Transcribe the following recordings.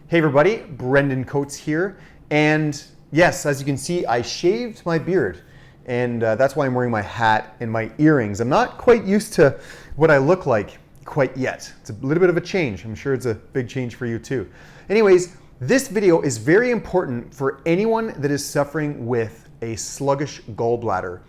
Hey everybody, Brendan Coates here, and yes, as you can see, I shaved my beard, and that's why I'm wearing my hat and my earrings. I'm not quite used to what I look like quite yet. It's a little bit of a change. I'm sure it's a big change for you too. Anyways, this video is very important for anyone that is suffering with a sluggish gallbladder,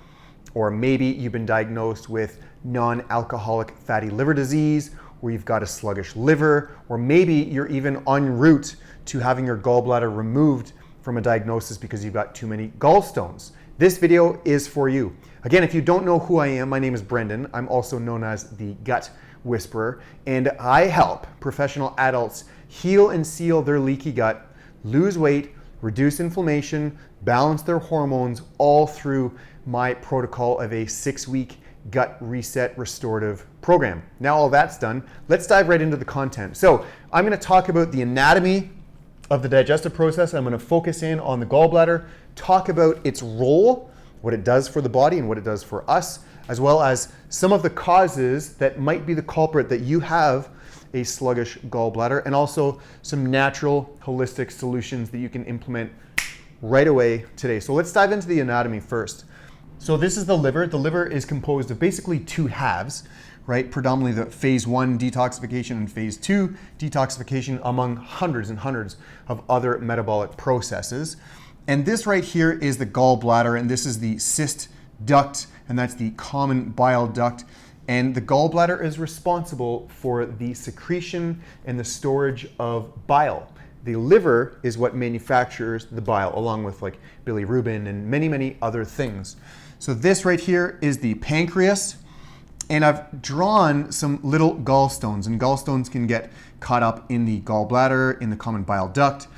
or maybe you've been diagnosed with non-alcoholic fatty liver disease, or you've got a sluggish liver, or maybe you're even en route to having your gallbladder removed from a diagnosis because you've got too many gallstones. This video is for you. Again, if you don't know who I am, my name is Brendan. I'm also known as the Gut Whisperer, and I help professional adults heal and seal their leaky gut, lose weight, reduce inflammation, balance their hormones, all through my protocol of a 6-week gut reset restorative program. Now all that's done, let's dive right into the content. So I'm going to talk about the anatomy of the digestive process. I'm going to focus in on the gallbladder, talk about its role, what it does for the body and what it does for us, as well as some of the causes that might be the culprit that you have a sluggish gallbladder, and also some natural holistic solutions that you can implement right away today. So let's dive into the anatomy first. So this is the liver. The liver is composed of basically two halves, right? Predominantly the phase 1 detoxification and phase 2 detoxification, among hundreds and hundreds of other metabolic processes. And this right here is the gallbladder, and this is the cyst duct, and that's the common bile duct. And the gallbladder is responsible for the secretion and the storage of bile. The liver is what manufactures the bile, along with like bilirubin and many, many other things. So this right here is the pancreas, and I've drawn some little gallstones, and gallstones can get caught up in the gallbladder, in the common bile duct,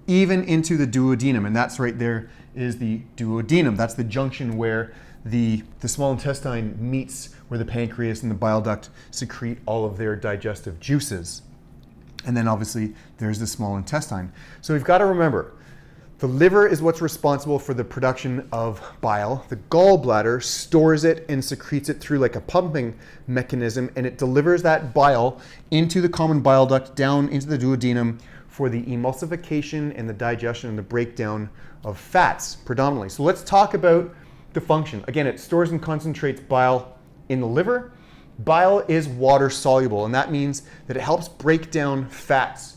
even into the duodenum, and that's right there is the duodenum. That's the junction where the small intestine meets where the pancreas and the bile duct secrete all of their digestive juices. And then obviously there's the small intestine. So we've got to remember, the liver is what's responsible for the production of bile. The gallbladder stores it and secretes it through like a pumping mechanism, and it delivers that bile into the common bile duct, down into the duodenum for the emulsification and the digestion and the breakdown of fats predominantly. So let's talk about the function. Again, it stores and concentrates bile in the liver. Bile is water soluble, and that means that it helps break down fats.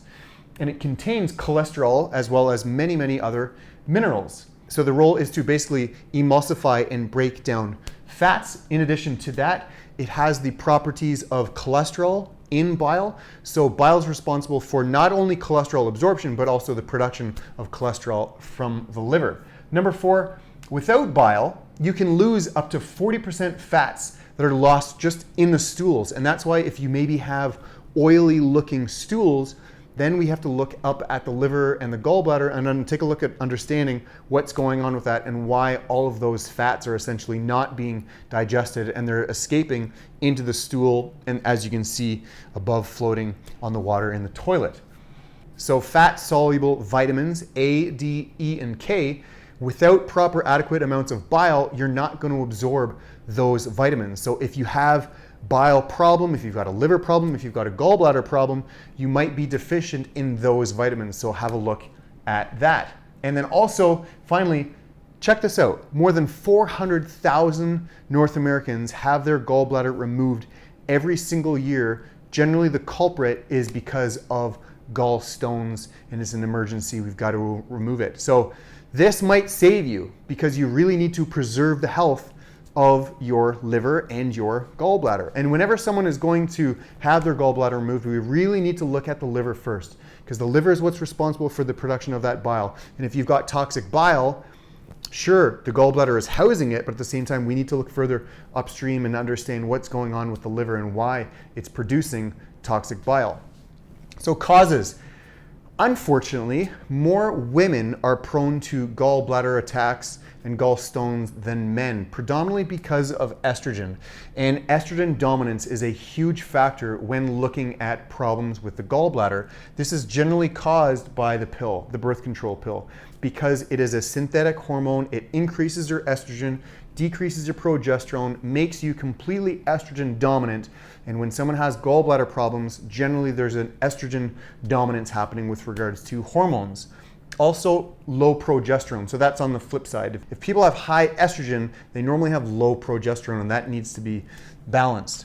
And it contains cholesterol as well as many, many other minerals. So the role is to basically emulsify and break down fats. In addition to that, it has the properties of cholesterol in bile. So bile is responsible for not only cholesterol absorption, but also the production of cholesterol from the liver. Number 4, without bile, you can lose up to 40% fats that are lost just in the stools. And that's why if you maybe have oily looking stools, then we have to look up at the liver and the gallbladder and then take a look at understanding what's going on with that and why all of those fats are essentially not being digested and they're escaping into the stool, and as you can see above, floating on the water in the toilet. So fat-soluble vitamins A, D, E, and K, without proper adequate amounts of bile, you're not going to absorb those vitamins. So if you have bile problem, if you've got a liver problem, if you've got a gallbladder problem, you might be deficient in those vitamins. So have a look at that. And then also, finally, check this out. More than 400,000 North Americans have their gallbladder removed every single year. Generally, the culprit is because of gallstones, and it's an emergency. We've got to remove it. So this might save you because you really need to preserve the health of your liver and your gallbladder. And whenever someone is going to have their gallbladder removed, we really need to look at the liver first, because the liver is what's responsible for the production of that bile. And if you've got toxic bile, sure, the gallbladder is housing it, but at the same time, we need to look further upstream and understand what's going on with the liver and why it's producing toxic bile. So causes. Unfortunately, more women are prone to gallbladder attacks and gallstones than men, predominantly because of estrogen. And estrogen dominance is a huge factor when looking at problems with the gallbladder. This is generally caused by the pill, the birth control pill, because it is a synthetic hormone. It increases your estrogen, decreases your progesterone, makes you completely estrogen dominant. And when someone has gallbladder problems, generally there's an estrogen dominance happening with regards to hormones. Also, low progesterone. So that's on the flip side. If people have high estrogen, they normally have low progesterone, and that needs to be balanced.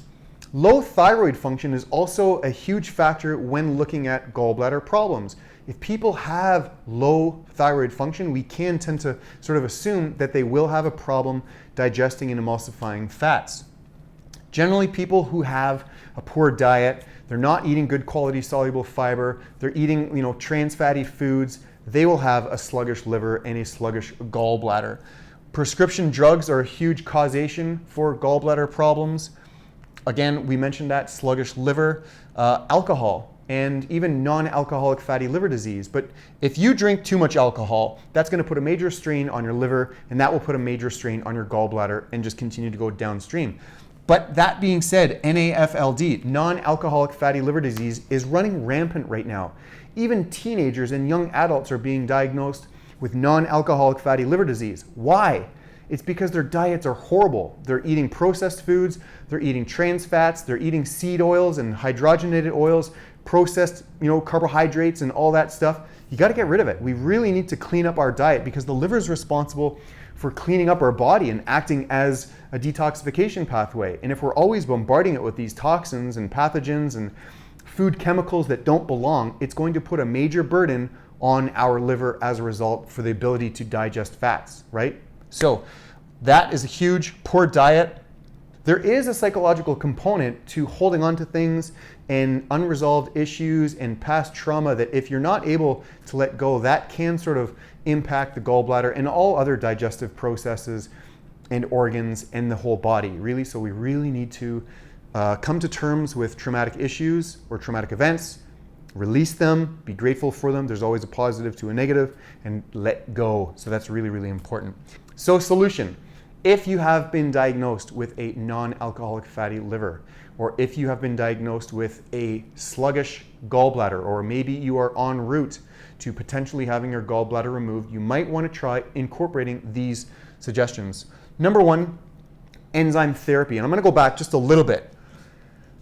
Low thyroid function is also a huge factor when looking at gallbladder problems. If people have low thyroid function, we can tend to sort of assume that they will have a problem digesting and emulsifying fats. Generally, people who have a poor diet, they're not eating good quality soluble fiber, they're eating trans fatty foods, they will have a sluggish liver and a sluggish gallbladder. Prescription drugs are a huge causation for gallbladder problems. Again, we mentioned that sluggish liver, alcohol, and even non-alcoholic fatty liver disease. But if you drink too much alcohol, that's going to put a major strain on your liver, and that will put a major strain on your gallbladder and just continue to go downstream. But that being said, NAFLD, non-alcoholic fatty liver disease, is running rampant right now. Even teenagers and young adults are being diagnosed with non-alcoholic fatty liver disease. Why? It's because their diets are horrible. They're eating processed foods, they're eating trans fats, they're eating seed oils and hydrogenated oils, processed carbohydrates and all that stuff. You got to get rid of it. We really need to clean up our diet because the liver is responsible for cleaning up our body and acting as a detoxification pathway. And if we're always bombarding it with these toxins and pathogens and food chemicals that don't belong, it's going to put a major burden on our liver as a result for the ability to digest fats, right? So that is a huge poor diet. There is a psychological component to holding on to things and unresolved issues and past trauma that if you're not able to let go, that can sort of impact the gallbladder and all other digestive processes and organs and the whole body, really. So we really need to come to terms with traumatic issues or traumatic events, release them, be grateful for them. There's always a positive to a negative, and let go. So that's really, really important. So solution, if you have been diagnosed with a non-alcoholic fatty liver, or if you have been diagnosed with a sluggish gallbladder, or maybe you are en route to potentially having your gallbladder removed, you might want to try incorporating these suggestions. Number one, enzyme therapy. And I'm going to go back just a little bit.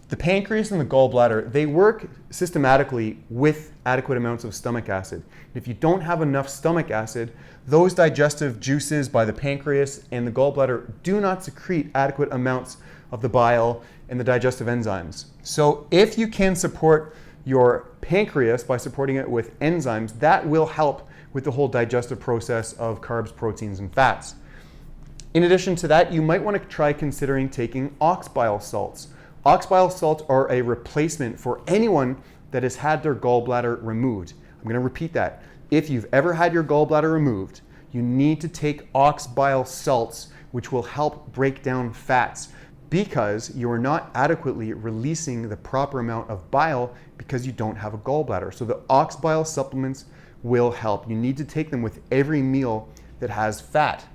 The pancreas and the gallbladder, they work systematically with adequate amounts of stomach acid. If you don't have enough stomach acid, those digestive juices by the pancreas and the gallbladder do not secrete adequate amounts of the bile and the digestive enzymes. So if you can support your pancreas by supporting it with enzymes, that will help with the whole digestive process of carbs, proteins, and fats. In addition to that, you might want to try considering taking ox bile salts. Ox bile salts are a replacement for anyone that has had their gallbladder removed. I'm going to repeat that. If you've ever had your gallbladder removed, you need to take ox bile salts, which will help break down fats because you are not adequately releasing the proper amount of bile because you don't have a gallbladder. So the ox bile supplements will help. You need to take them with every meal that has fat.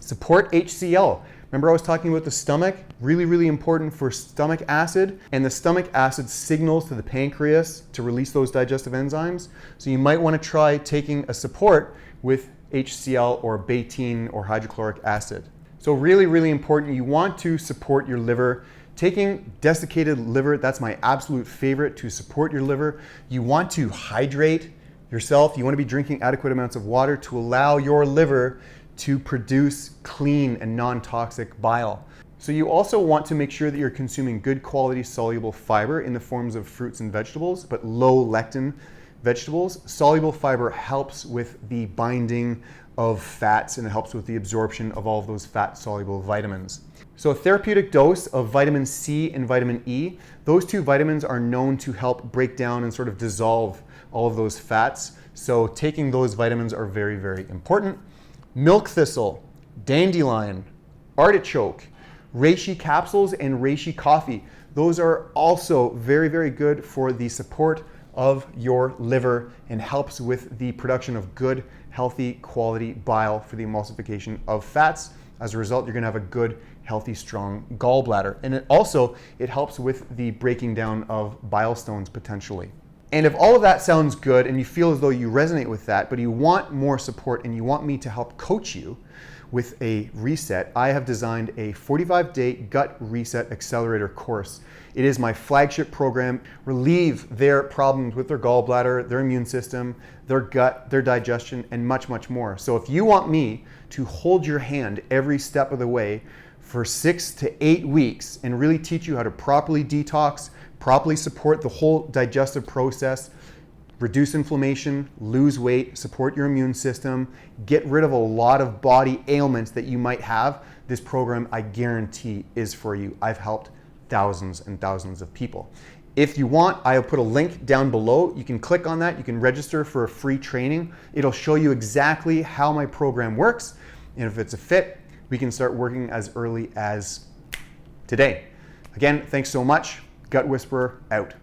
Support HCl. Remember I was talking about the stomach? Really, really important for stomach acid. And the stomach acid signals to the pancreas to release those digestive enzymes. So you might want to try taking a support with HCl or betaine or hydrochloric acid. So really, really important. You want to support your liver. Taking desiccated liver, that's my absolute favorite to support your liver. You want to hydrate yourself. You want to be drinking adequate amounts of water to allow your liver to produce clean and non-toxic bile. So you also want to make sure that you're consuming good quality soluble fiber in the forms of fruits and vegetables, but low lectin vegetables. Soluble fiber helps with the binding of fats and it helps with the absorption of all of those fat-soluble vitamins. So a therapeutic dose of vitamin C and vitamin E, those two vitamins are known to help break down and sort of dissolve all of those fats. So taking those vitamins are very, very important. Milk thistle, dandelion, artichoke, reishi capsules, and reishi coffee. Those are also very, very good for the support of your liver and helps with the production of good, healthy, quality bile for the emulsification of fats. As a result, you're going to have a good, healthy, strong gallbladder. And it helps with the breaking down of bile stones potentially. And if all of that sounds good and you feel as though you resonate with that, but you want more support and you want me to help coach you, with a reset, I have designed a 45-day gut reset accelerator course. It is my flagship program. Relieve their problems with their gallbladder, their immune system, their gut, their digestion, and much, much more. So if you want me to hold your hand every step of the way for 6 to 8 weeks and really teach you how to properly detox, properly support the whole digestive process, reduce inflammation, lose weight, support your immune system, get rid of a lot of body ailments that you might have, this program, I guarantee, is for you. I've helped thousands and thousands of people. If you want, I'll put a link down below. You can click on that. You can register for a free training. It'll show you exactly how my program works. And if it's a fit, we can start working as early as today. Again, thanks so much. Gut Whisperer out.